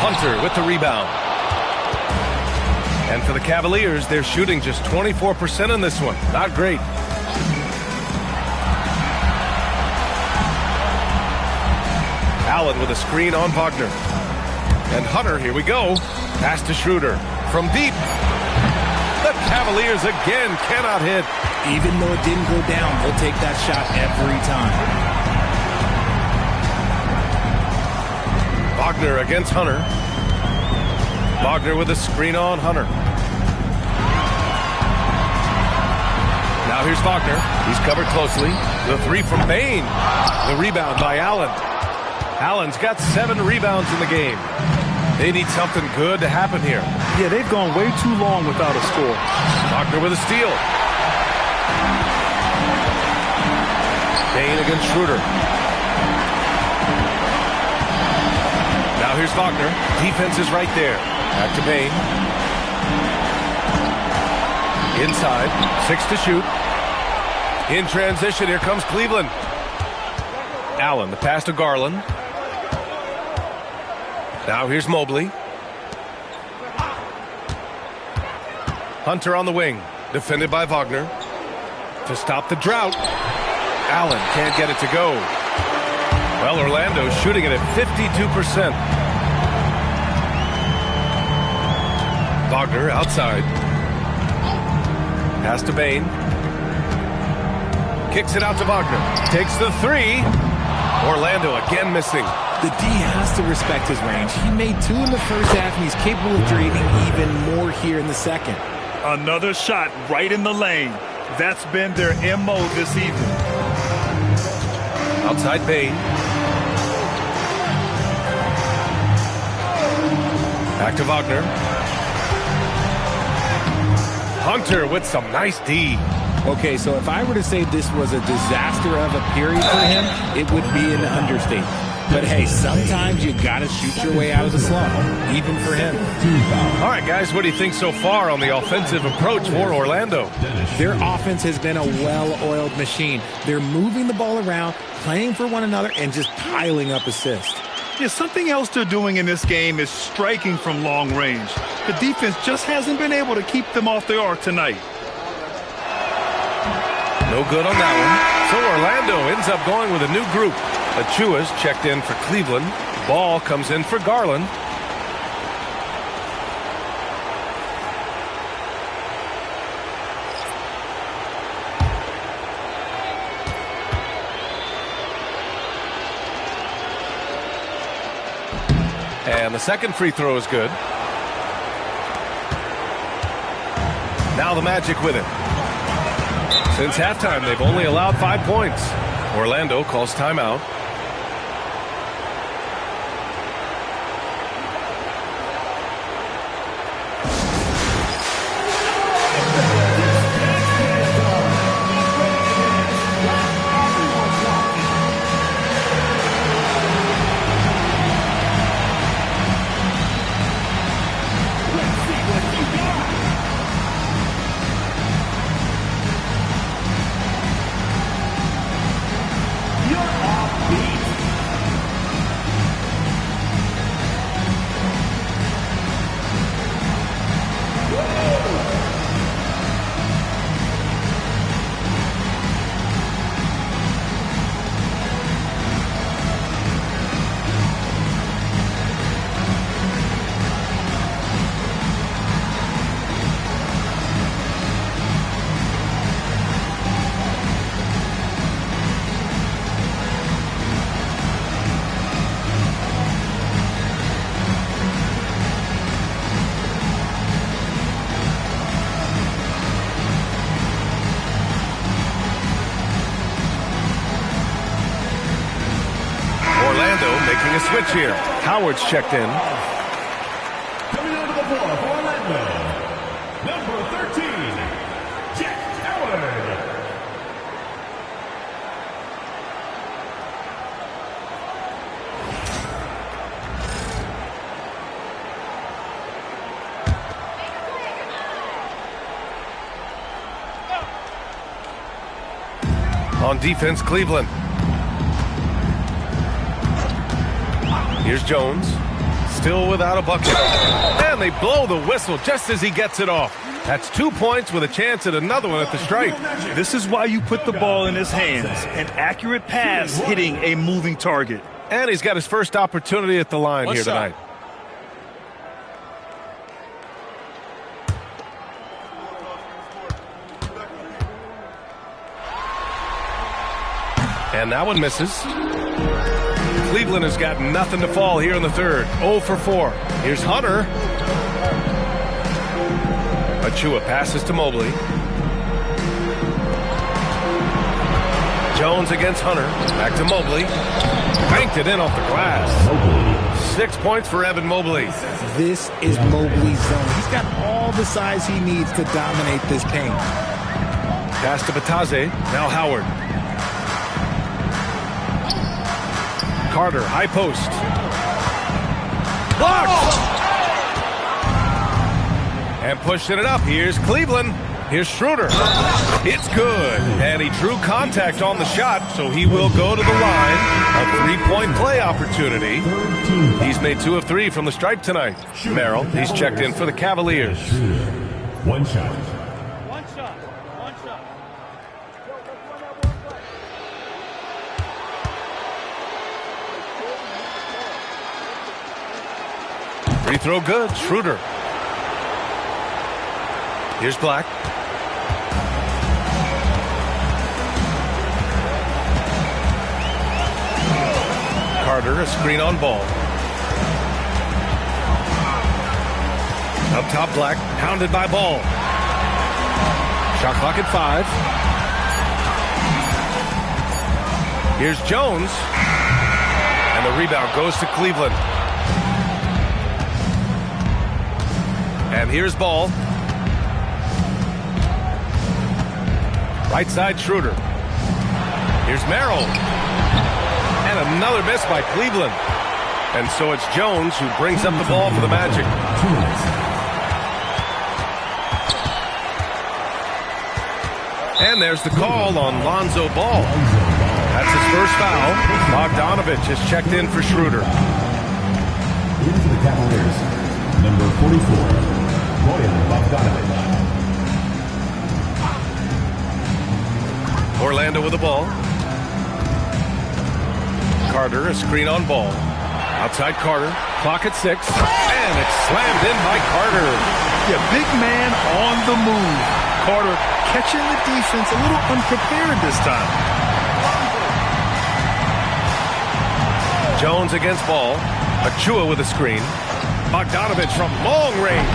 Hunter with the rebound. And for the Cavaliers, they're shooting just 24% in this one. Not great. Allen with a screen on Wagner. And Hunter, here we go. Pass to Schroeder. From deep. The Cavaliers again cannot hit. Even though it didn't go down, they'll take that shot every time. Wagner against Hunter. Wagner with a screen on Hunter. Now here's Wagner. He's covered closely. The three from Bain. The rebound by Allen. Allen's got 7 rebounds in the game. They need something good to happen here. Yeah, they've gone way too long without a score. Wagner with a steal. Bain against Schroeder. Now here's Wagner. Defense is right there. Back to Bain. Inside. 6 to shoot. In transition, here comes Cleveland. Allen, the pass to Garland. Now here's Mobley. Hunter on the wing. Defended by Wagner. To stop the drought. Allen can't get it to go. Well, Orlando's shooting it at 52%. Wagner outside. Pass to Bain. Kicks it out to Wagner. Takes the three. Orlando again missing. The D has to respect his range. He made 2 in the first half, and he's capable of draining even more here in the second. Another shot right in the lane. That's been their MO this evening. Outside Bain. Back to Wagner. Hunter with some nice D. Okay, so if I were to say this was a disaster of a period for him, it would be an understatement. But hey, sometimes you got to shoot your way out of the slump, even for him. All right, guys, what do you think so far on the offensive approach for Orlando? Their offense has been a well-oiled machine. They're moving the ball around, playing for one another, and just piling up assists. Yeah, something else they're doing in this game is striking from long range. The defense just hasn't been able to keep them off the arc tonight. No good on that one. So Orlando ends up going with a new group. Achua's checked in for Cleveland. Ball comes in for Garland. And the second free throw is good. Now the Magic with it. Since halftime, they've only allowed 5 points. Orlando calls timeout. switch here. Howard's checked in. Coming onto the floor for Orlando, number 13, Jack Howard. On defense, Cleveland. Here's Jones. Still without a bucket. And they blow the whistle just as he gets it off. That's 2 points with a chance at another one at the stripe. This is why you put the ball in his hands. An accurate pass hitting a moving target. And he's got his first opportunity at the line here tonight. And that one misses. Cleveland has got nothing to fall here in the third. 0 for 4. Here's Hunter. Achua passes to Mobley. Jones against Hunter. Back to Mobley. Banked it in off the glass. 6 points for Evan Mobley. This is Mobley's zone. He's got all the size he needs to dominate this paint. Pass to Batadze. Now Howard. Carter, high post. Blocked! And pushing it up. Here's Cleveland. Here's Schroeder. It's good. And he drew contact on the shot, so he will go to the line. A three-point play opportunity. He's made 2 of 3 from the stripe tonight. Merrill, he's checked in for the Cavaliers. One shot. Free throw good. Schroeder. Here's Black. Carter, a screen on Ball. Up top, Black. Pounded by Ball. Shot clock at 5. Here's Jones. And the rebound goes to Cleveland. And here's Ball. Right side, Schroeder. Here's Merrill. And another miss by Cleveland. And so it's Jones who brings up the ball for the Magic. And there's the call on Lonzo Ball. That's his first foul. Bogdanovich has checked in for Schroeder. In for the Cavaliers, number 44, Bojan Bogdanovich. Orlando with the ball. Carter, a screen on Ball. Outside Carter. Clock at 6. And it's slammed in by Carter. Yeah, big man on the move. Carter catching the defense a little unprepared this time. Jones against Ball. Achua with a screen. Bogdanovich from long range.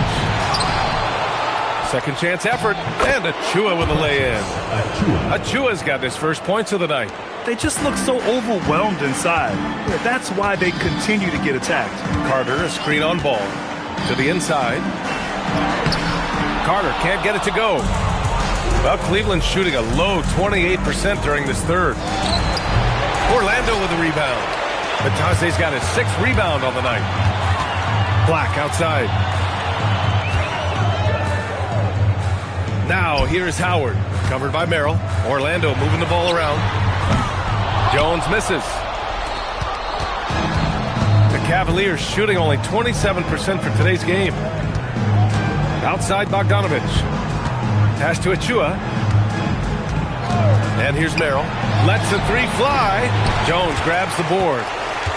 Second chance effort. And Achua with a lay-in. Achua's got his first points of the night. They just look so overwhelmed inside. That's why they continue to get attacked. Carter, a screen on Ball. To the inside. Carter can't get it to go. Well, Cleveland's shooting a low 28% during this third. Orlando with the rebound. Batadze's got his 6th rebound on the night. Black outside. Now here's Howard. Covered by Merrill. Orlando moving the ball around. Jones misses. The Cavaliers shooting only 27% for today's game. Outside Bogdanovich. Pass to Achua. And here's Merrill. Lets the 3 fly. Jones grabs the board.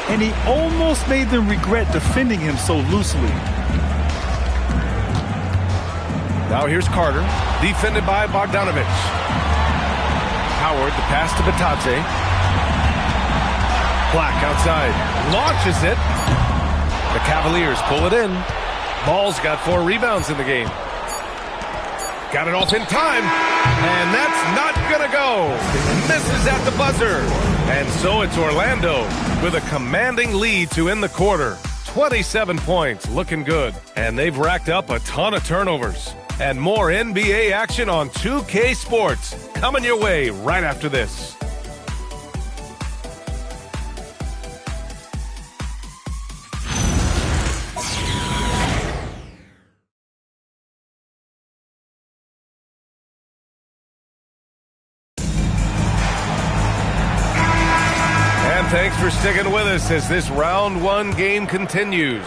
And he almost made them regret defending him so loosely. Now here's Carter. Defended by Bogdanovich. Howard, the pass to Batadze. Black outside. Launches it. The Cavaliers pull it in. Ball's got 4 rebounds in the game. Got it off in time. And that's not going to go. Misses at the buzzer. And so it's Orlando with a commanding lead to end the quarter. 27 points, looking good. And they've racked up a ton of turnovers. And more NBA action on 2K Sports coming your way right after this. Thanks for sticking with us as this round one game continues.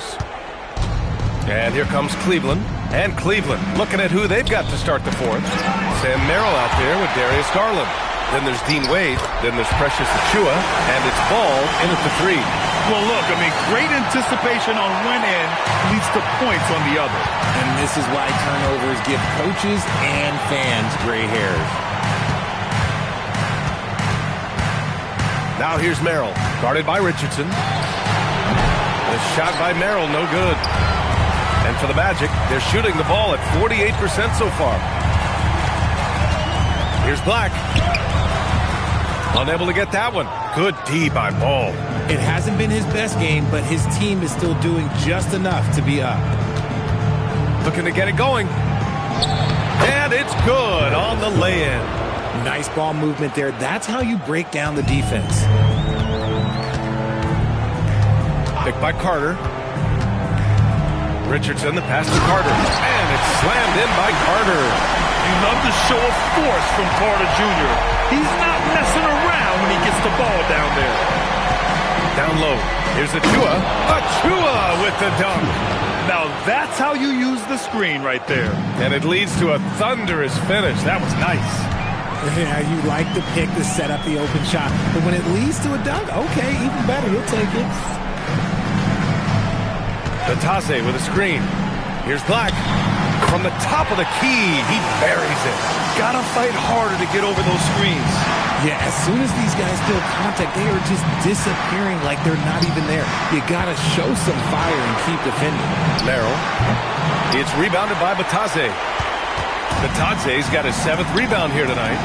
And here comes Cleveland. And Cleveland looking at who they've got to start the fourth. Sam Merrill out there with Darius Garland. Then there's Dean Wade. Then there's Precious Achiuwa. And it's Ball in at the three. Well, look, great anticipation on one end leads to points on the other. And this is why turnovers give coaches and fans gray hairs. Now here's Merrill, guarded by Richardson. The shot by Merrill, no good. And for the Magic, they're shooting the ball at 48% so far. Here's Black. Unable to get that one. Good D by Ball. It hasn't been his best game, but his team is still doing just enough to be up. Looking to get it going. And it's good on the lay-in. Nice ball movement there. That's how you break down the defense. Picked by Carter. Richardson, the pass to Carter. And it's slammed in by Carter. You love the show of force from Carter Jr. He's not messing around when he gets the ball down there. Down low. Here's Achiuwa. Achiuwa with the dunk. Now that's how you use the screen right there. And it leads to a thunderous finish. That was nice. Yeah, you like the pick to set up the open shot. But when it leads to a dunk, okay, even better. He'll take it. Batase with a screen. Here's Black. From the top of the key, he buries it. Gotta fight harder to get over those screens. Yeah, as soon as these guys feel contact, they are just disappearing like they're not even there. You gotta show some fire and keep defending. Merrill. It's rebounded by Batase. Batase's got his 7th rebound here tonight.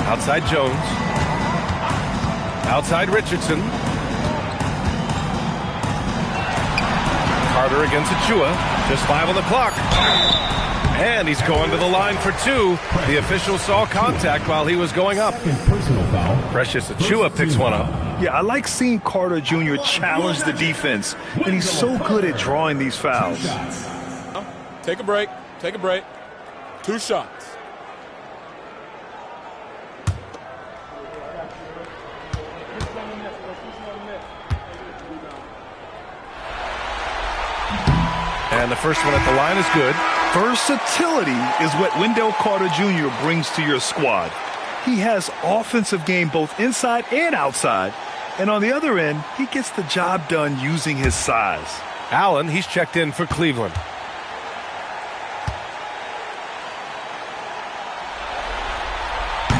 Outside Jones. Outside Richardson. Carter against Achiuwa. Just 5 on the clock. And he's going to the line for 2. The official saw contact while he was going up. Precious Achiuwa picks one up. Yeah, I like seeing Carter Jr. challenge the defense. And he's so good at drawing these fouls. Take a break. Take a break. 2 shots. And the first one at the line is good. Versatility is what Wendell Carter Jr. brings to your squad. He has offensive game both inside and outside. And on the other end, he gets the job done using his size. Allen, he's checked in for Cleveland.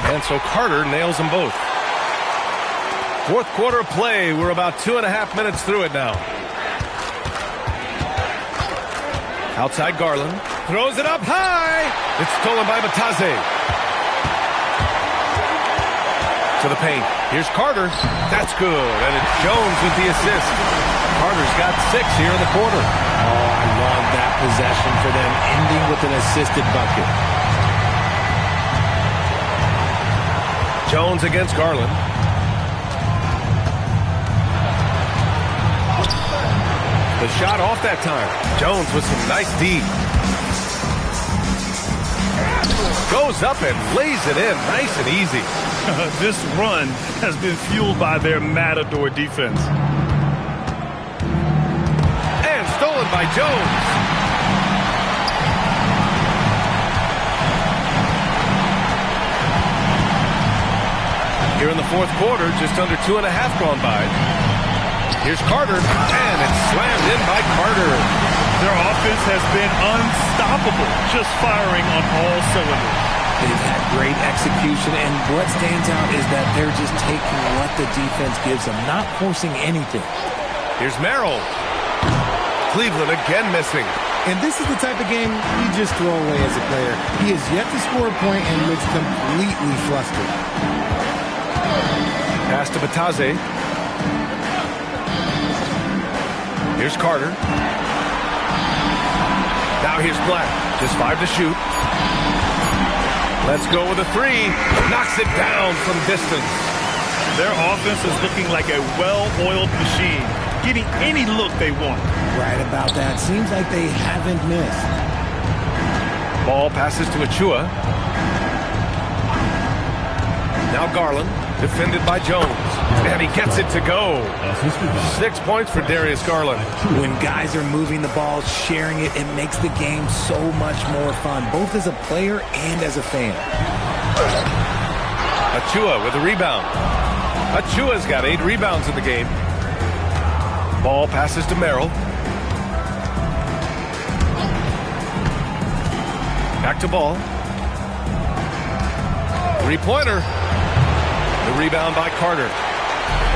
And so Carter nails them both. Fourth quarter of play. We're about 2.5 minutes through it now. Outside Garland. Throws it up high. It's stolen by Batase. To the paint. Here's Carter. That's good. And it's Jones with the assist. Carter's got 6 here in the quarter. Oh, I love that possession for them, ending with an assisted bucket. Jones against Garland. The shot off that time. Jones with some nice D. Goes up and lays it in nice and easy. This run has been fueled by their Matador defense. And stolen by Jones. Here in the fourth quarter, just under 2.5 gone by. Here's Carter, and it's slammed in by Carter. Their offense has been unstoppable, just firing on all cylinders. They've had great execution, and what stands out is that they're just taking what the defense gives them, not forcing anything. Here's Merrill. Cleveland again missing. And this is the type of game you just throw away as a player. He has yet to score a point and looks completely flustered. Pass to Batadze. Here's Carter. Now here's Black. Just 5 to shoot. Let's go with a 3. Knocks it down from distance. Their offense is looking like a well-oiled machine, getting any look they want. Right about that. Seems like they haven't missed. Ball passes to Achua. Now Garland, defended by Jones. And he gets it to go. 6 points for Darius Garland. When guys are moving the ball, sharing it, it makes the game so much more fun, both as a player and as a fan. Achua with a rebound. Achua's got 8 rebounds in the game. Ball passes to Merrill. Back to Ball. 3-pointer. The rebound by Carter.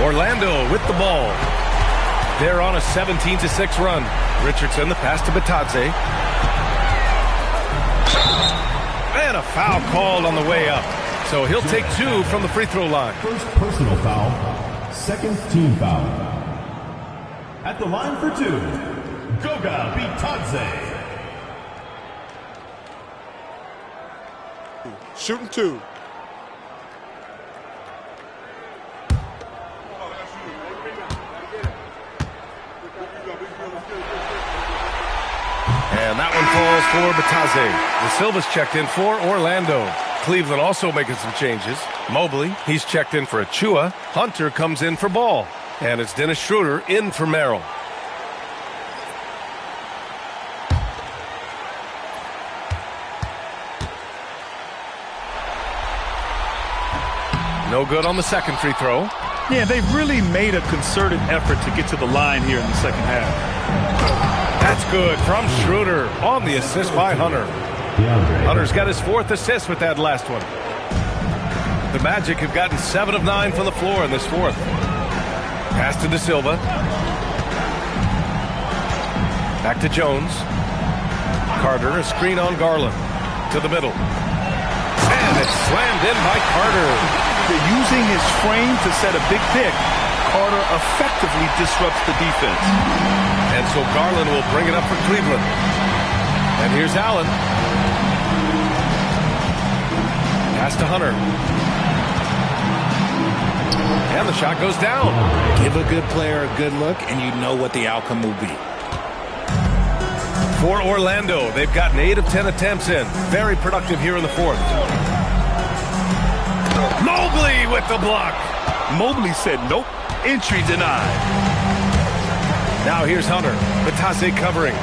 Orlando with the ball. They're on a 17-6 run. Richardson, the pass to Batadze. And a foul called on the way up. So he'll take 2 from the free throw line. First personal foul, second team foul. At the line for 2, Goga Bitadze. Shooting 2. And that one falls for Batadze. De Silva's checked in for Orlando. Cleveland also making some changes. Mobley, he's checked in for Achua. Hunter comes in for Ball. And it's Dennis Schroeder in for Merrill. No good on the second free throw. Yeah, they've really made a concerted effort to get to the line here in the second half. That's good from Schroeder on the assist by Hunter. Hunter's got his 4th assist with that last one. The Magic have gotten 7 of 9 from the floor in this 4th. Pass to De Silva. Back to Jones. Carter, a screen on Garland. To the middle. And it's slammed in by Carter. Using his frame to set a big pick, Carter effectively disrupts the defense. And so Garland will bring it up for Cleveland. And here's Allen. Pass to Hunter. And the shot goes down. Give a good player a good look, and you know what the outcome will be. For Orlando, they've gotten 8 of 10 attempts in. Very productive here in the 4th. Mobley with the block. Mobley said nope. Entry denied. Now here's Hunter. Batadze covering.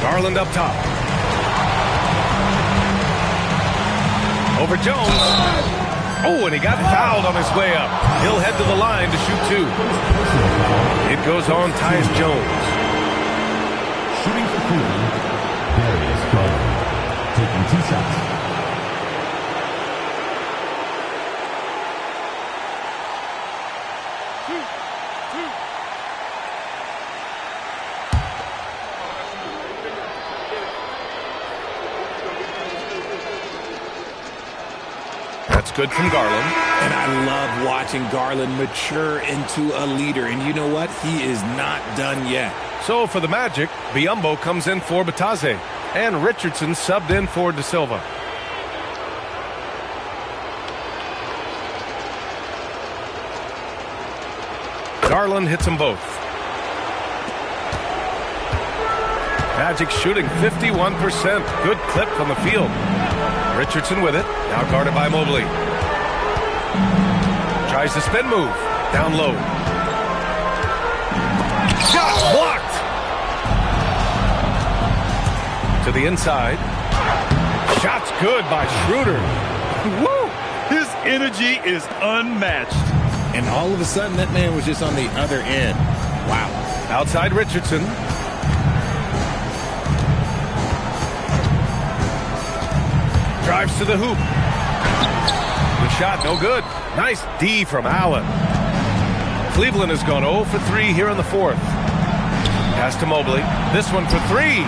Garland up top. Over Jones. Oh, and he got fouled on his way up. He'll head to the line to shoot 2. It goes on Tyus Jones. Shooting for Cleveland, Darius Garland. Taking 2 shots. That's good from Garland. And I love watching Garland mature into a leader. And you know what? He is not done yet. So for the Magic, Biyombo comes in for Batadze. And Richardson subbed in for De Silva. Garland hits them both. Magic shooting 51%. Good clip from the field. Richardson with it. Now guarded by Mobley. Tries the spin move. Down low. Shot blocked. To the inside. Shot's good by Schroeder. Woo! His energy is unmatched. And all of a sudden, that man was just on the other end. Wow. Outside Richardson. Drives to the hoop. Good shot, no good. Nice D from Allen. Cleveland has gone 0 for 3 here in the 4th. Pass to Mobley. This one for 3.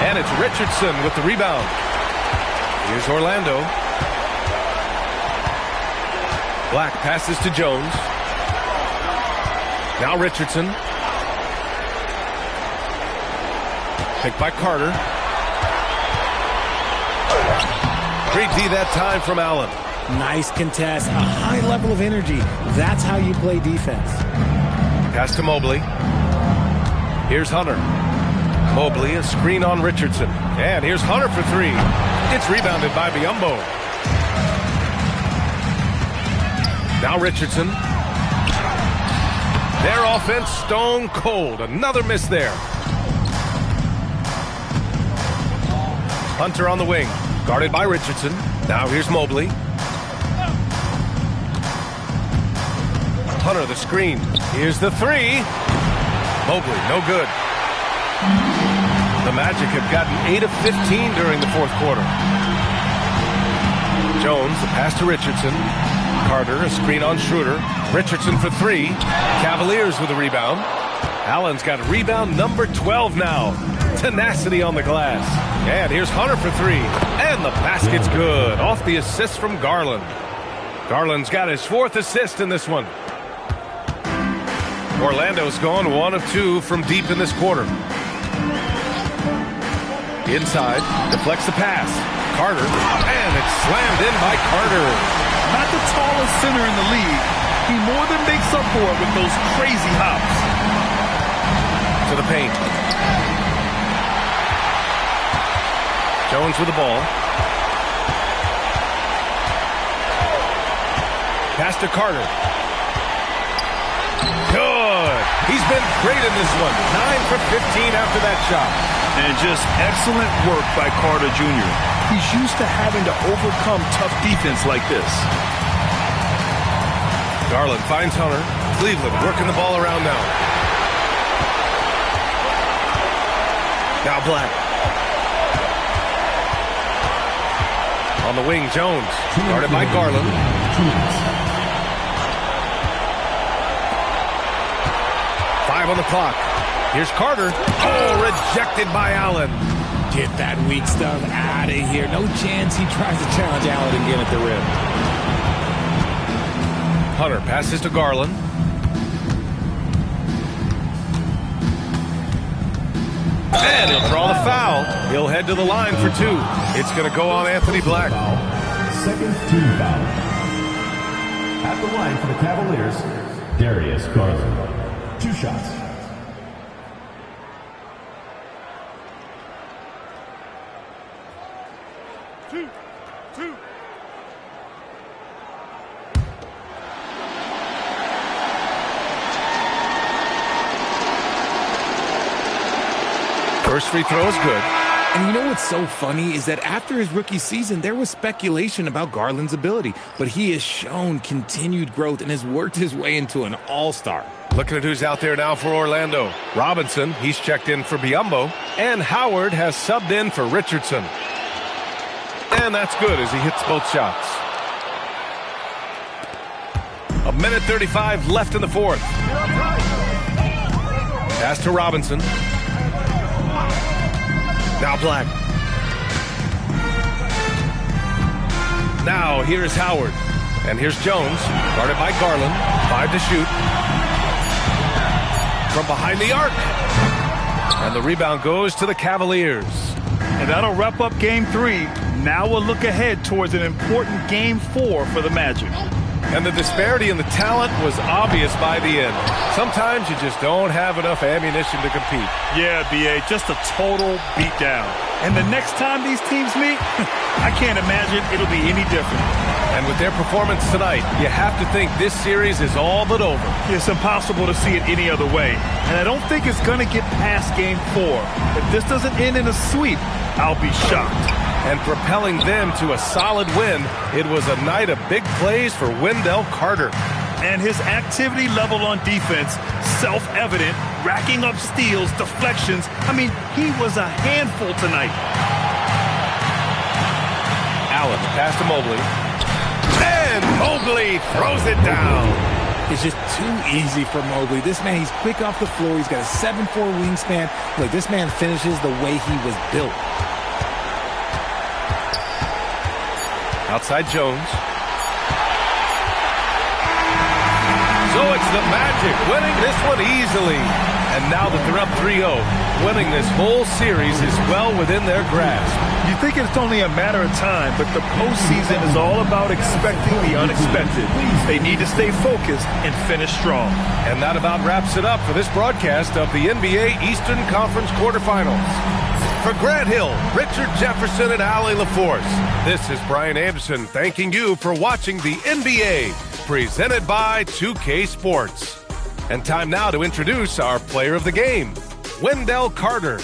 And it's Richardson with the rebound. Here's Orlando. Black passes to Jones. Now Richardson. Picked by Carter. Great D that time from Allen. Nice contest, a high level of energy. That's how you play defense. Pass to Mobley. Here's Hunter. Mobley, a screen on Richardson. And here's Hunter for three. It's rebounded by Biyombo. Now Richardson. Their offense stone cold. Another miss there. Hunter on the wing. Guarded by Richardson. Now here's Mobley. Hunter the screen. Here's the three. Mobley, no good. The Magic have gotten 8 of 15 during the fourth quarter. Jones, the pass to Richardson. Carter, a screen on Schroeder. Richardson for three. Cavaliers with a rebound. Allen's got rebound number 12 now. Tenacity on the glass. And here's Hunter for three. And the basket's good. Off the assist from Garland. Garland's got his fourth assist in this one. Orlando's gone 1 of 2 from deep in this quarter. Inside, deflects the pass. Carter, and it's slammed in by Carter. Not the tallest center in the league. He more than makes up for it with those crazy hops. To the paint. Jones with the ball. Pass to Carter. Good. He's been great in this one. 9 for 15 after that shot. And just excellent work by Carter Jr. He's used to having to overcome tough defense like this. Garland finds Hunter. Cleveland working the ball around now. Now Black. On the wing, Jones. Guarded by Garland. On the clock. Here's Carter. Oh, rejected by Allen. Get that weak stuff out of here. No chance he tries to challenge Allen again at the rim. Hunter passes to Garland. And he'll draw the foul. He'll head to the line for two. It's going to go on Anthony Black. Second team foul. At the line for the Cavaliers, Darius Garland. 2 shots. Two. First free throw is good. And you know what's so funny is that after his rookie season, there was speculation about Garland's ability, but he has shown continued growth and has worked his way into an all-star. Looking at who's out there now for Orlando. Robinson, he's checked in for Biyombo. And Howard has subbed in for Richardson. And that's good as he hits both shots. 1:35 left in the fourth. Pass to Robinson. Now Black. Now here's Howard. And here's Jones, guarded by Garland. 5 to shoot. From behind the arc. And the rebound goes to the Cavaliers. And that'll wrap up Game 3. Now we'll look ahead towards an important Game 4 for the Magic. And the disparity in the talent was obvious by the end. Sometimes you just don't have enough ammunition to compete. Yeah, B.A., just a total beatdown. And the next time these teams meet, I can't imagine it'll be any different. And with their performance tonight, you have to think this series is all but over. It's impossible to see it any other way. And I don't think it's going to get past Game 4. If this doesn't end in a sweep, I'll be shocked. And propelling them to a solid win, it was a night of big plays for Wendell Carter. And his activity level on defense, self-evident, racking up steals, deflections. I mean, he was a handful tonight. Allen, pass to Mobley. And Mobley throws it down. It's just too easy for Mobley. This man, he's quick off the floor. He's got a 7'4" wingspan. Look, this man finishes the way he was built. Outside Jones. So it's the Magic winning this one easily. And now that they're up 3-0, winning this whole series is well within their grasp. You think it's only a matter of time, but the postseason is all about expecting the unexpected. They need to stay focused and finish strong. And that about wraps it up for this broadcast of the NBA Eastern Conference quarterfinals. For Grant Hill, Richard Jefferson, and Allie LaForce, this is Brian Anderson thanking you for watching the NBA, presented by 2K Sports. And time now to introduce our player of the game, Wendell Carter.